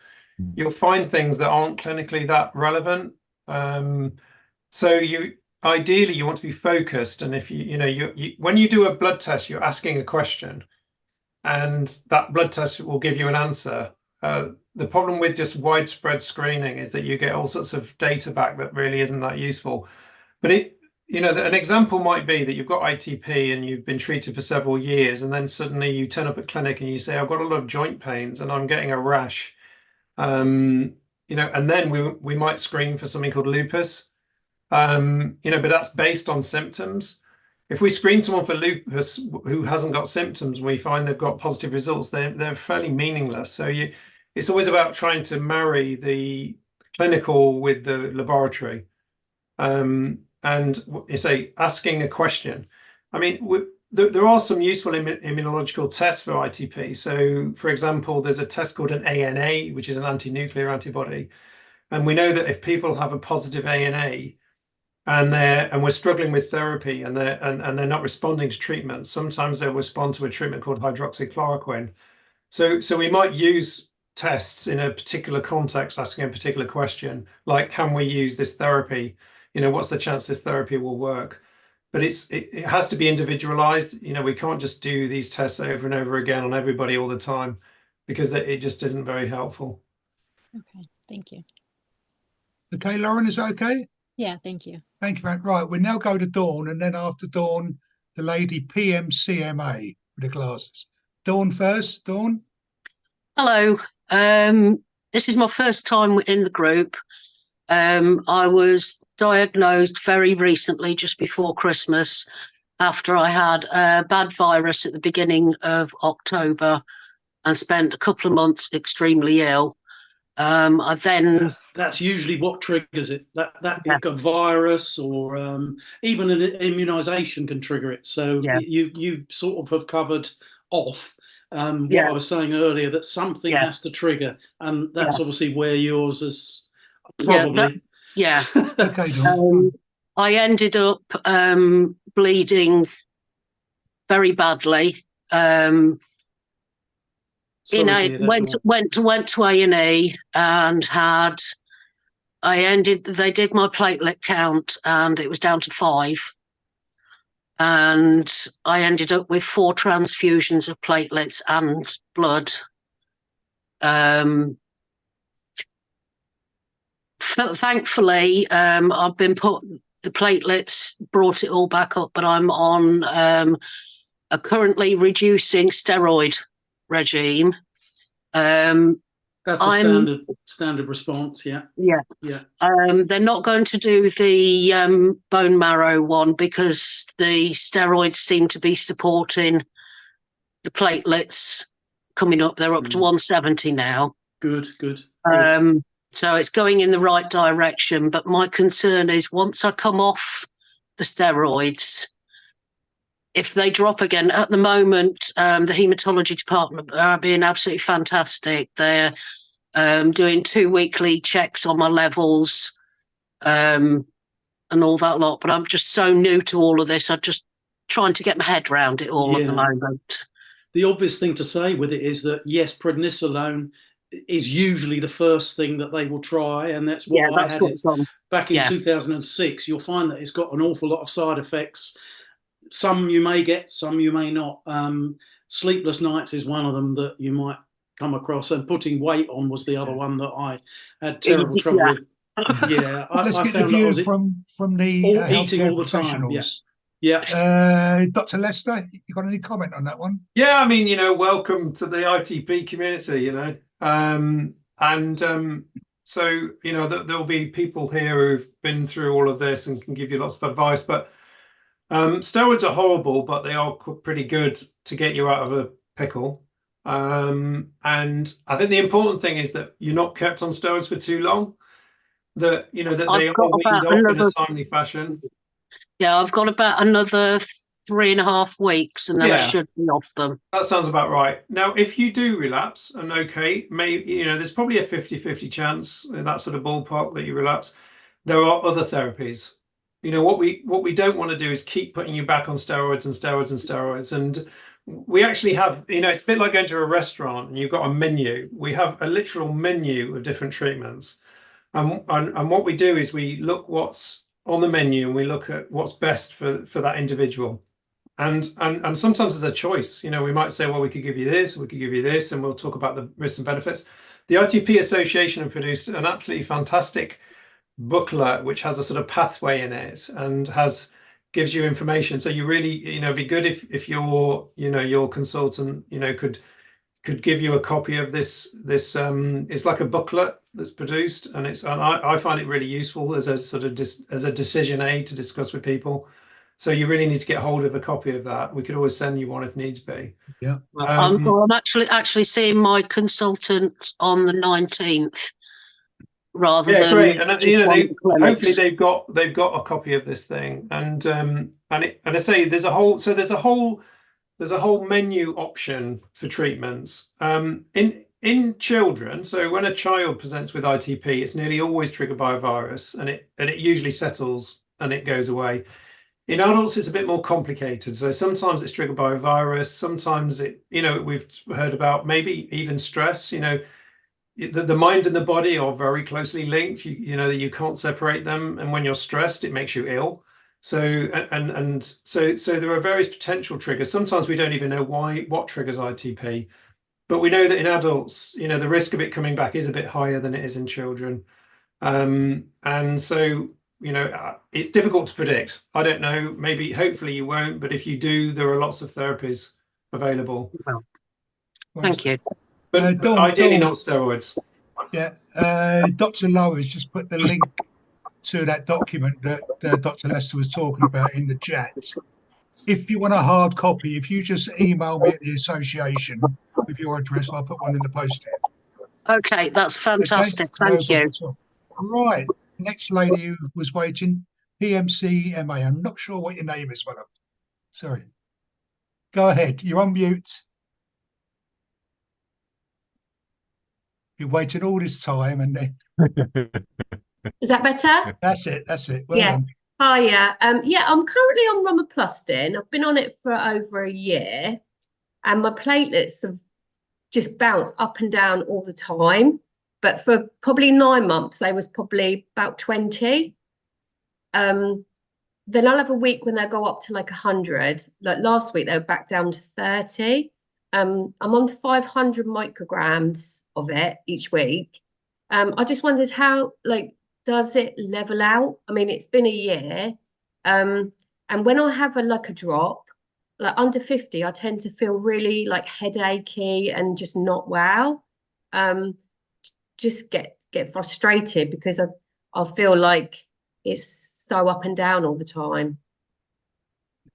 you'll find things that aren't clinically that relevant. So ideally you want to be focused, and if you when you do a blood test, you're asking a question, and that blood test will give you an answer. The problem with just widespread screening is that you get all sorts of data back that really isn't that useful. But an example might be that you've got ITP and you've been treated for several years, and then suddenly you turn up at clinic and you say, I've got a lot of joint pains and I'm getting a rash. And then we might screen for something called lupus. But that's based on symptoms. if we screen someone for lupus who hasn't got symptoms and we find they've got positive results, they're fairly meaningless. So it's always about trying to marry the clinical with the laboratory. And you say asking a question. I mean, there are some useful immunological tests for ITP. So, for example, there's a test called an ANA, which is an anti-nuclear antibody. And we know that if people have a positive ANA and we're struggling with therapy and they're not responding to treatment, sometimes they'll respond to a treatment called hydroxychloroquine. So we might use tests in a particular context, asking a particular question, like, can we use this therapy? You know, what's the chance this therapy will work? But it has to be individualized. You know, we can't just do these tests over and over again on everybody all the time, because it just isn't very helpful. Okay, thank you. Okay, Lauren, is that okay? Yeah, thank you. Thank you, Matt. Right, we now go to Dawn, and then after Dawn, the lady PMCMA with the glasses. Dawn first, Dawn. Hello. This is my first time in the group. I was diagnosed very recently, just before Christmas, after I had a bad virus at the beginning of October and spent a couple of months extremely ill. I then that's usually what triggers it. That you've got virus, or even an immunisation can trigger it. So you sort of have covered off what I was saying earlier, that something has to trigger, and that's obviously where yours is probably. Okay, I ended up bleeding very badly. Went to A&E and they did my platelet count and it was down to 5. And I ended up with 4 transfusions of platelets and blood. Thankfully, I've been the platelets brought it all back up, but I'm on a currently reducing steroid regime. That's a standard response, yeah. They're not going to do the bone marrow one because the steroids seem to be supporting the platelets coming up. They're up to 170 now. Good. So it's going in the right direction, but my concern is once I come off the steroids, if they drop again. At the moment, the haematology department are being absolutely fantastic. They're doing 2 weekly checks on my levels and all that lot. But I'm just so new to all of this. I'm just trying to get my head around it all at the moment. The obvious thing to say with it is that, yes, prednisolone is usually the first thing that they will try, and that's what I had it back in 2006. You'll find that it's got an awful lot of side effects. Some you may get, some you may not. Sleepless nights is one of them that you might come across, and putting weight on was the other one that I had terrible trouble with. Let's get the view from the eating healthcare all the time. professionals. Dr. Lester, you got any comment on that one? Yeah, I mean, welcome to the ITP community, so, there'll be people here who've been through all of this and can give you lots of advice, but steroids are horrible, but they are pretty good to get you out of a pickle. And I think the important thing is that you're not kept on steroids for too long, that they are weaned off in a timely fashion. Yeah, I've got about another 3.5 weeks and then I should be off them. That sounds about right. Now, if you do relapse, and there's probably a 50-50 chance in that sort of ballpark that you relapse. There are other therapies. What we don't want to do is keep putting you back on steroids and steroids and steroids. And we actually have, it's a bit like going to a restaurant and you've got a menu. We have a literal menu of different treatments. And what we do is we look what's on the menu and we look at what's best for that individual. And sometimes there's a choice. We might say, well, we could give you this, we could give you this, and we'll talk about the risks and benefits. The ITP Association have produced an absolutely fantastic booklet which has a sort of pathway in it and gives you information. So you really, it'd be good if your consultant, could give you a copy of this. It's like a booklet that's produced, and I find it really useful as a sort of as a decision aid to discuss with people. So you really need to get hold of a copy of that. We could always send you one if needs be. Yeah. I'm actually seeing my consultant on the 19th rather than great. And just hopefully they've got a copy of this thing. And I say there's a whole menu option for treatments. In children, so when a child presents with ITP, it's nearly always triggered by a virus, and it usually settles and it goes away. In adults, it's a bit more complicated. So sometimes it's triggered by a virus. Sometimes we've heard about maybe even stress. The mind and the body are very closely linked. You can't separate them. And when you're stressed, it makes you ill. So so there are various potential triggers. Sometimes we don't even know what triggers ITP, but we know that in adults, the risk of it coming back is a bit higher than it is in children. And so it's difficult to predict. I don't know, hopefully you won't, but if you do, there are lots of therapies available. Well, thank you. But ideally not steroids. Yeah, Dr. Lowe has just put the link to that document that Dr. Lester was talking about in the chat. If you want a hard copy, if you just email me at the association with your address, I'll put one in the post here. Okay, that's fantastic. Okay? Thank you. Right, next lady who was waiting, PMC-MA. I'm not sure what your name is, madam. Sorry. Go ahead, you're on mute. You waited all this time and then... Is that better? That's it. Well yeah. done. Hiya. Yeah, I'm currently on romiplastin. I've been on it for over a year, and my platelets have just bounced up and down all the time. But for probably 9 months, they was probably about 20. Then I'll have a week when they go up to like 100. Like last week, they were back down to 30. I'm on 500 micrograms of it each week. I just wondered how, does it level out? I mean, it's been a year. And when I have a drop, like under 50, I tend to feel really headachy and just not well. Just get frustrated because I feel like it's so up and down all the time.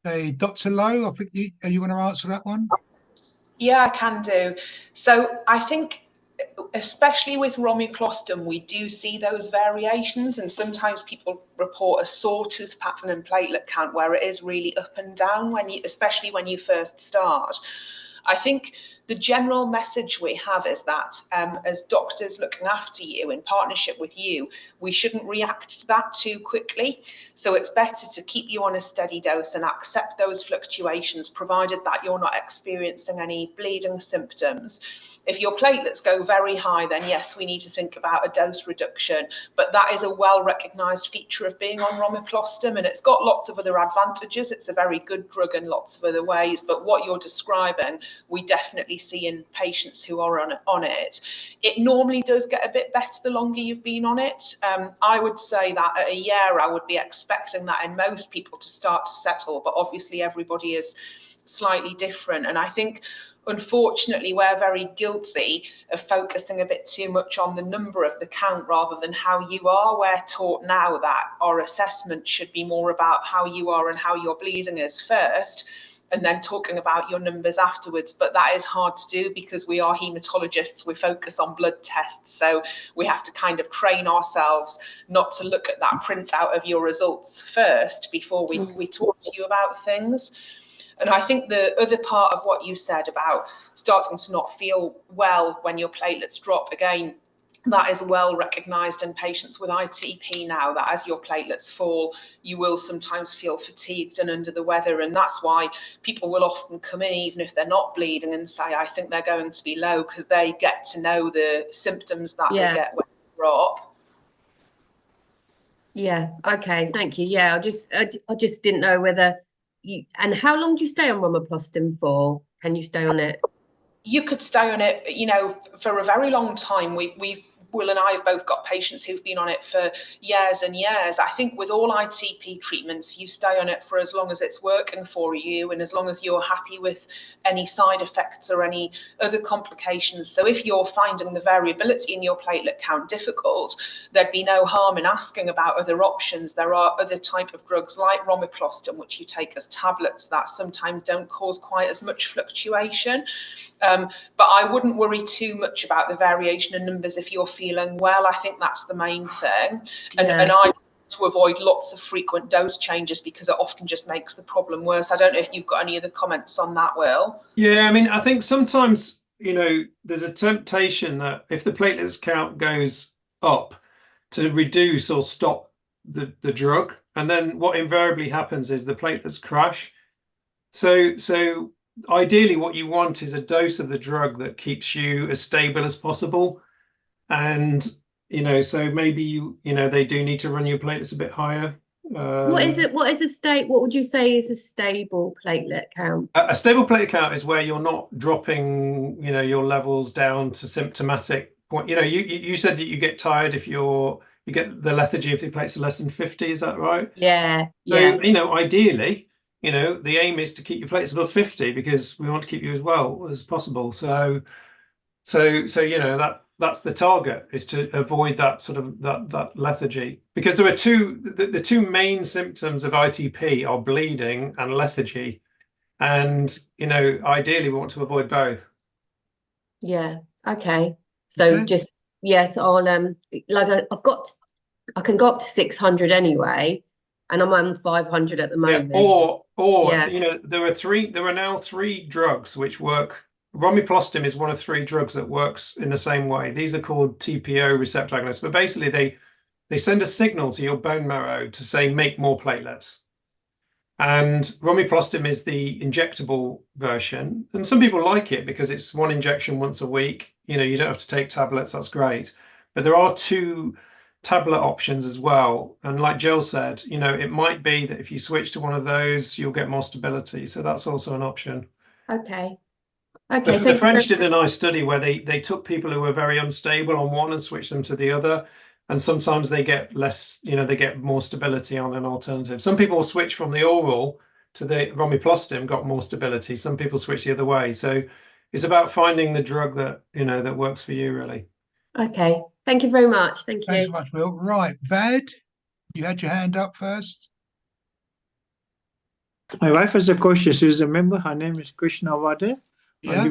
Hey, Dr. Lowe, I think you want to answer that one? Yeah, I can do. So I think, especially with romiplastin, we do see those variations, and sometimes people report a sawtooth pattern and platelet count where it is really up and down especially when you first start. I think the general message we have is that as doctors looking after you in partnership with you, we shouldn't react to that too quickly. So it's better to keep you on a steady dose and accept those fluctuations, provided that you're not experiencing any bleeding symptoms. If your platelets go very high, then yes, we need to think about a dose reduction. But that is a well-recognised feature of being on romiplastin, and it's got lots of other advantages. It's a very good drug in lots of other ways. But what you're describing, we definitely see in patients who are on it. It normally does get a bit better the longer you've been on it. I would say that at a year, I would be expecting that in most people to start to settle, but obviously everybody is slightly different. And I think, unfortunately, we're very guilty of focusing a bit too much on the number of the count rather than how you are. We're taught now that our assessment should be more about how you are and how your bleeding is first, and then talking about your numbers afterwards. But that is hard to do because we are hematologists. We focus on blood tests. So we have to kind of train ourselves not to look at that printout of your results first before we talk to you about things. And I think the other part of what you said about starting to not feel well when your platelets drop, again, that is well recognised in patients with ITP now, that as your platelets fall, you will sometimes feel fatigued and under the weather. And that's why people will often come in, even if they're not bleeding, and say, I think they're going to be low, because they get to know the symptoms that they get when they drop. Yeah, okay, thank you. Yeah, I just didn't know whether and how long do you stay on romiplastin for? Can you stay on it? You could stay on it, for a very long time. We've Will and I have both got patients who've been on it for years and years. I think with all ITP treatments, you stay on it for as long as it's working for you and as long as you're happy with any side effects or any other complications. So if you're finding the variability in your platelet count difficult, there'd be no harm in asking about other options. There are other type of drugs like romiplastin, which you take as tablets, that sometimes don't cause quite as much fluctuation. But I wouldn't worry too much about the variation in numbers if you're feeling well. I think that's the main thing. And I to avoid lots of frequent dose changes because it often just makes the problem worse. I don't know if you've got any other comments on that, Will. Yeah, I mean, I think sometimes, you know, there's a temptation that if the platelets count goes up, to reduce or stop the drug, and then what invariably happens is the platelets crash. So ideally what you want is a dose of the drug that keeps you as stable as possible. And, you know, so maybe you know, they do need to run your platelets a bit higher. What would you say is a stable platelet count? A stable platelet count is where you're not dropping, you know, your levels down to symptomatic point. You know, you said that you get tired if you get the lethargy if your platelets are less than 50, is that right? Yeah. So, you know, ideally, you know, the aim is to keep your platelets above 50 because we want to keep you as well as possible. So you know, that's the target, is to avoid that sort of that lethargy, because there are the two main symptoms of ITP are bleeding and lethargy, and you know, ideally we want to avoid both. Yeah. Okay. So just yes, I'll like I can go up to 600 anyway, and I'm on 500 at the moment. Yeah. Or you know, there are now 3 drugs which work. Romiplastin is one of 3 drugs that works in the same way. These are called TPO receptor agonists, but basically they send a signal to your bone marrow to say make more platelets. And romiplastin is the injectable version, and some people like it because it's 1 injection once a week. You know, you don't have to take tablets. That's great. But there are 2 tablet options as well. And like Jill said, you know, it might be that if you switch to one of those, you'll get more stability. So that's also an option. Okay. The French did a nice study where they took people who were very unstable on one and switched them to the other. And sometimes they get less, you know, they get more stability on an alternative. Some people switch from the oral to the romiplastin, got more stability. Some people switch the other way. So it's about finding the drug that, you know, that works for you, really. Okay. Thank you very much. Thank you. Thanks so much, Will. Right, Vad, you had your hand up first. My wife is a coach. She's a member. Her name is Krishna Wade. Yeah.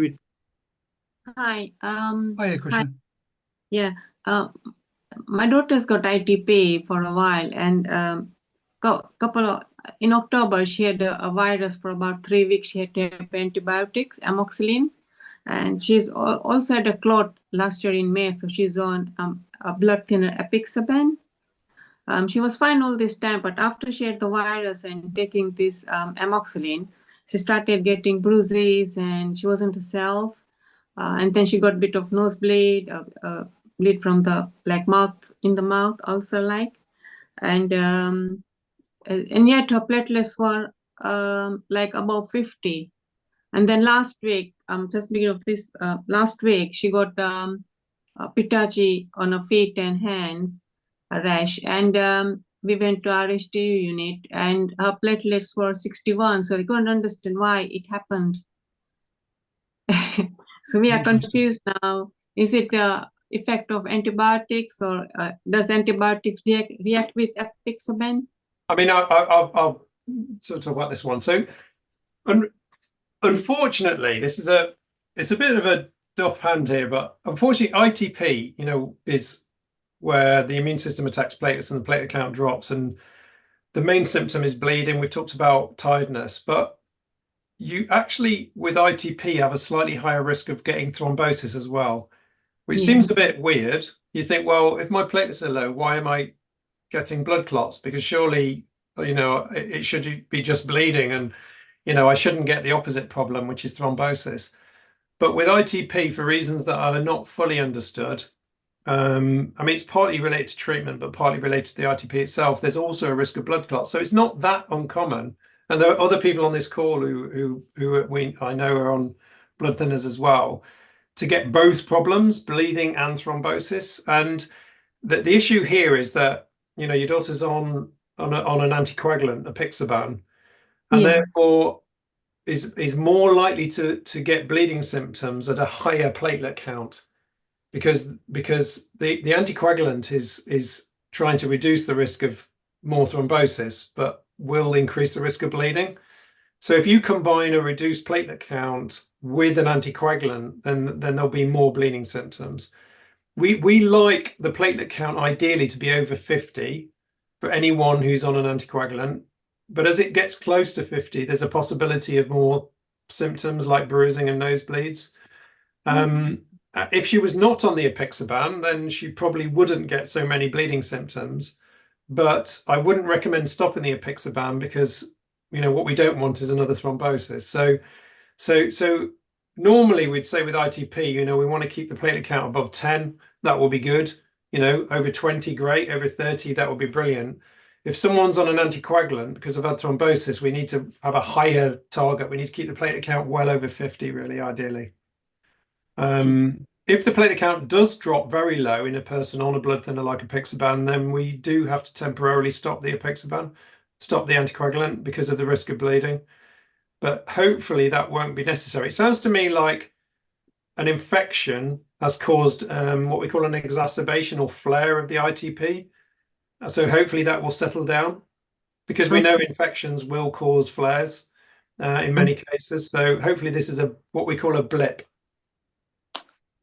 Hi. Hiya, Krishna. Hi. Yeah. My daughter's got ITP for a while, and in October she had a virus for about 3 weeks. She had to have antibiotics, amoxicillin, and she's also had a clot last year in May, so she's on a blood thinner, apixaban. She was fine all this time, but after she had the virus and taking this amoxicillin, she started getting bruises and she wasn't herself. And then she got a bit of nosebleed, bleed from the mouth, in the mouth also and yet her platelets were above 50. And then last week, just beginning of this last week, she got pitachi on her feet and hands, a rash, and we went to RHTU unit, and her platelets were 61. So we couldn't understand why it happened. So we are confused now. Is it the effect of antibiotics, or does antibiotics react with apixaban? I mean, I'll sort of talk about this one. So, unfortunately, it's a bit of a doff hand here, but unfortunately, ITP, you know, is where the immune system attacks platelets and the platelet count drops, and the main symptom is bleeding. We've talked about tiredness, but you actually, with ITP, have a slightly higher risk of getting thrombosis as well, which seems a bit weird. You think, well, if my platelets are low, why am I getting blood clots? Because surely, you know, it should be just bleeding, and, you know, I shouldn't get the opposite problem, which is thrombosis. But with ITP, for reasons that are not fully understood, I mean, it's partly related to treatment, but partly related to the ITP itself, there's also a risk of blood clots. So it's not that uncommon. And there are other people on this call who I know are on blood thinners as well, to get both problems, bleeding and thrombosis. And the issue here is that, you know, your daughter's on an anticoagulant, apixaban, and therefore is more likely to get bleeding symptoms at a higher platelet count, because the anticoagulant is trying to reduce the risk of more thrombosis, but will increase the risk of bleeding. So if you combine a reduced platelet count with an anticoagulant, then there'll be more bleeding symptoms. We like the platelet count ideally to be over 50 for anyone who's on an anticoagulant, but as it gets close to 50, there's a possibility of more symptoms like bruising and nosebleeds. If she was not on the apixaban, then she probably wouldn't get so many bleeding symptoms. But I wouldn't recommend stopping the apixaban, because, you know, what we don't want is another thrombosis. So normally we'd say with ITP, you know, we want to keep the platelet count above 10. That will be good. You know, over 20, great. Over 30, that would be brilliant. If someone's on an anticoagulant because of had thrombosis, we need to have a higher target. We need to keep the platelet count well over 50, really, ideally. If the platelet count does drop very low in a person on a blood thinner like apixaban, then we do have to temporarily stop the apixaban, stop the anticoagulant, because of the risk of bleeding. But hopefully that won't be necessary. It sounds to me like an infection has caused what we call an exacerbation or flare of the ITP. So hopefully that will settle down, because we know infections will cause flares in many cases. So hopefully this is what we call a blip.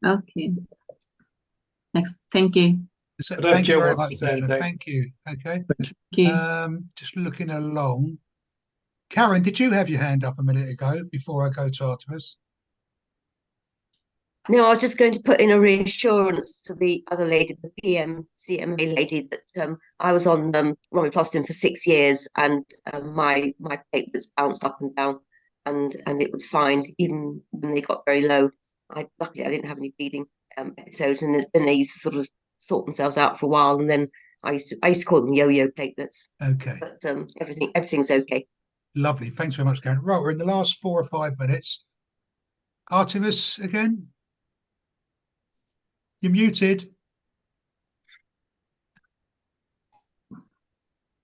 Okay. Next, thank you. Thank you very much, Commissioner. Thank you. Okay. Thank you. Just looking along. Karen, did you have your hand up a minute ago before I go to Artemis? No, I was just going to put in a reassurance to the other lady, the PMCMA lady, that I was on romiplostim for 6 years, and my platelets bounced up and down, and it was fine even when they got very low. Luckily I didn't have any bleeding episodes, and then they used to sort of sort themselves out for a while, and then I used to call them yo-yo platelets. Okay. But everything's okay. Lovely. Thanks very much, Karen. Right, we're in the last 4 or 5 minutes. Artemis again. You're muted.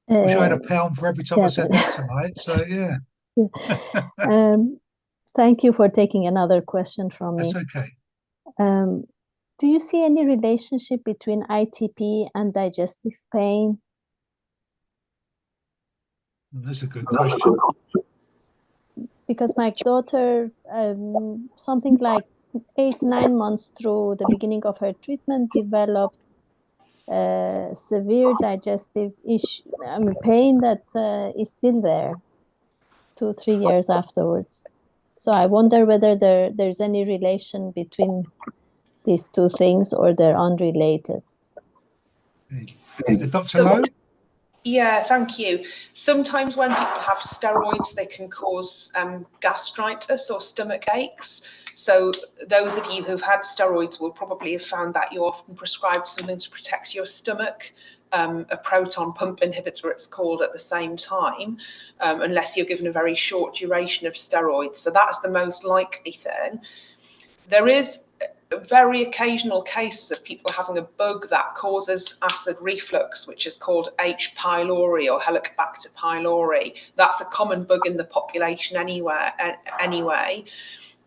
Wish I had a pound for every time I said that tonight. So yeah. Thank you for taking another question from me. That's okay. Do you see any relationship between ITP and digestive pain? That's a good question. Because my daughter, something like 8-9 months through the beginning of her treatment, developed severe digestive pain that is still there 2-3 years afterwards. So I wonder whether there's any relation between these two things, or they're unrelated. Dr. Lowe? Yeah, thank you. Sometimes when people have steroids, they can cause gastritis or stomach aches. So those of you who've had steroids will probably have found that you're often prescribed something to protect your stomach, a proton pump inhibitor it's called, at the same time, unless you're given a very short duration of steroids. So that's the most likely thing. There is very occasional cases of people having a bug that causes acid reflux, which is called H. pylori or Helicobacter pylori. That's a common bug in the population anyway.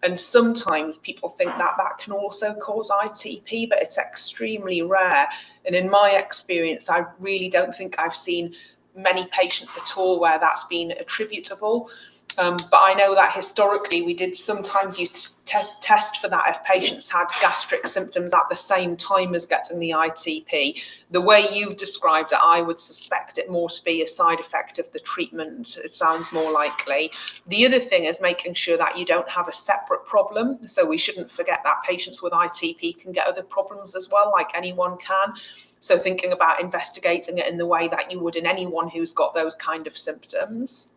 And sometimes people think that can also cause ITP, but it's extremely rare. And in my experience, I really don't think I've seen many patients at all where that's been attributable. But I know that historically we did sometimes test for that if patients had gastric symptoms at the same time as getting the ITP. The way you've described it, I would suspect it more to be a side effect of the treatment. It sounds more likely. The other thing is making sure that you don't have a separate problem. So we shouldn't forget that patients with ITP can get other problems as well, like anyone can. So thinking about investigating it in the way that you would in anyone who's got those kind of symptoms.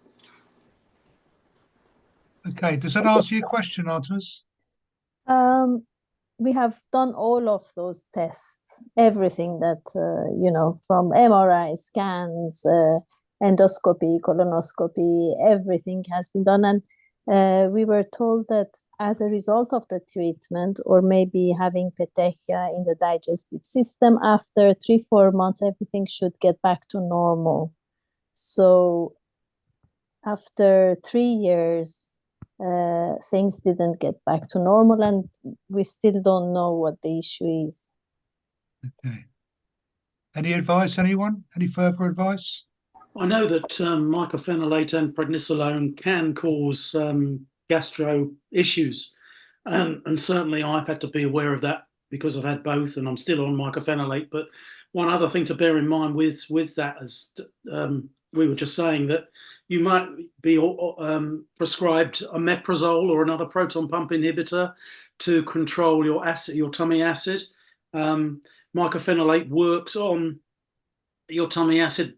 Okay, does that answer your question, Artemis? We have done all of those tests, everything that, from MRI scans, endoscopy, colonoscopy, everything has been done. And we were told that as a result of the treatment, or maybe having petechia in the digestive system, after 3-4 months, everything should get back to normal. So after 3 years, things didn't get back to normal, and we still don't know what the issue is. Okay. Any advice, anyone? Any further advice? I know that mycophenolate and prednisolone can cause gastro issues. And certainly I've had to be aware of that because I've had both, and I'm still on mycophenolate. But one other thing to bear in mind with that is we were just saying that you might be prescribed omeprazole or another proton pump inhibitor to control your acid, your tummy acid. Mycophenolate works on your tummy acid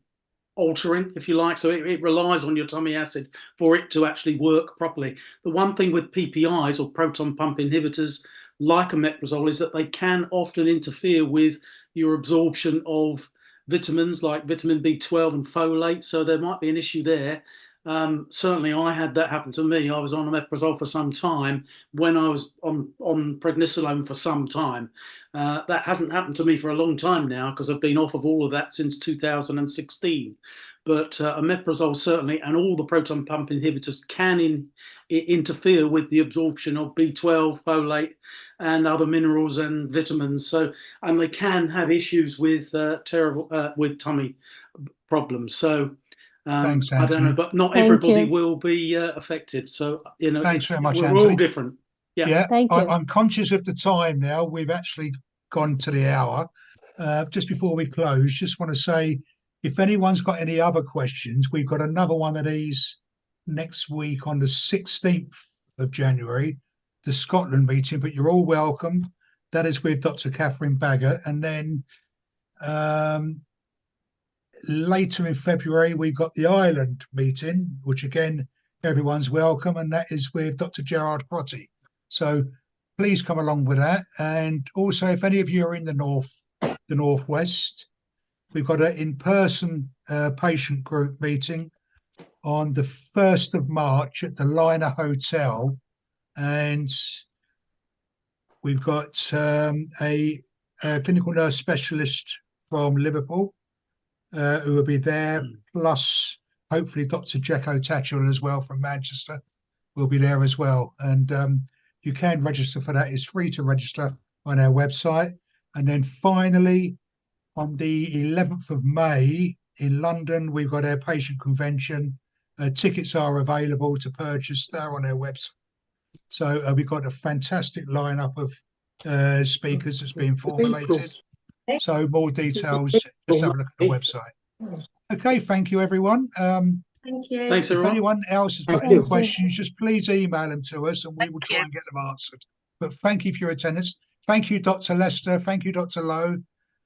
altering, if you like, so it relies on your tummy acid for it to actually work properly. The one thing with PPIs or proton pump inhibitors like omeprazole is that they can often interfere with your absorption of vitamins like vitamin B12 and folate, so there might be an issue there. Certainly I had that happen to me. I was on omeprazole for some time when I was on prednisolone for some time. That hasn't happened to me for a long time now because I've been off of all of that since 2016. But omeprazole certainly, and all the proton pump inhibitors can interfere with the absorption of B12, folate, and other minerals and vitamins. So, and they can have issues with with tummy problems. So, Thanks, I don't know, but not everybody will be affected. So, you know, thanks very much, we're Anthony. all different. Yeah. Yeah. Thank you. I'm conscious of the time now. We've actually gone to the hour. Just before we close, just want to say, if anyone's got any other questions, we've got another one of these next week on the 16th of January, the Scotland meeting, but you're all welcome. That is with Dr. Catherine Baggott. And then later in February, we've got the Ireland meeting, which again, everyone's welcome. And that is with Dr. Gerard Crotty. So please come along with that. And also, if any of you are in the Northwest, we've got an in-person patient group meeting on the 1st of March at the Liner Hotel. And we've got a clinical nurse specialist from Liverpool who will be there, plus hopefully Dr. Jekko Tatchell as well from Manchester will be there as well. And you can register for that. It's free to register on our website. And then finally, on the 11th of May in London, we've got our patient convention. Tickets are available to purchase there on our website. So we've got a fantastic lineup of speakers that's been formulated. So more details, just have a look at the website. Okay, thank you, everyone. Thank you. Thanks, If everyone. anyone else has got any questions, just please email them to us and we will try and get them answered. But thank you for your attendance. Thank you, Dr. Lester. Thank you, Dr. Lowe.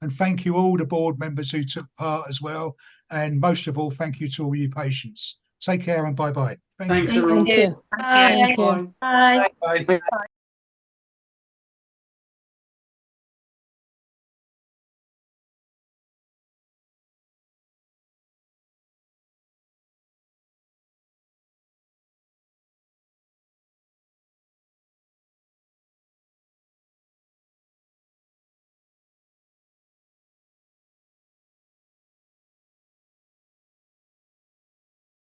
And thank you all the board members who took part as well. And most of all, thank you to all you patients. Take care and bye-bye. Thanks, everyone. Thank you. Bye. Bye. Bye. Bye.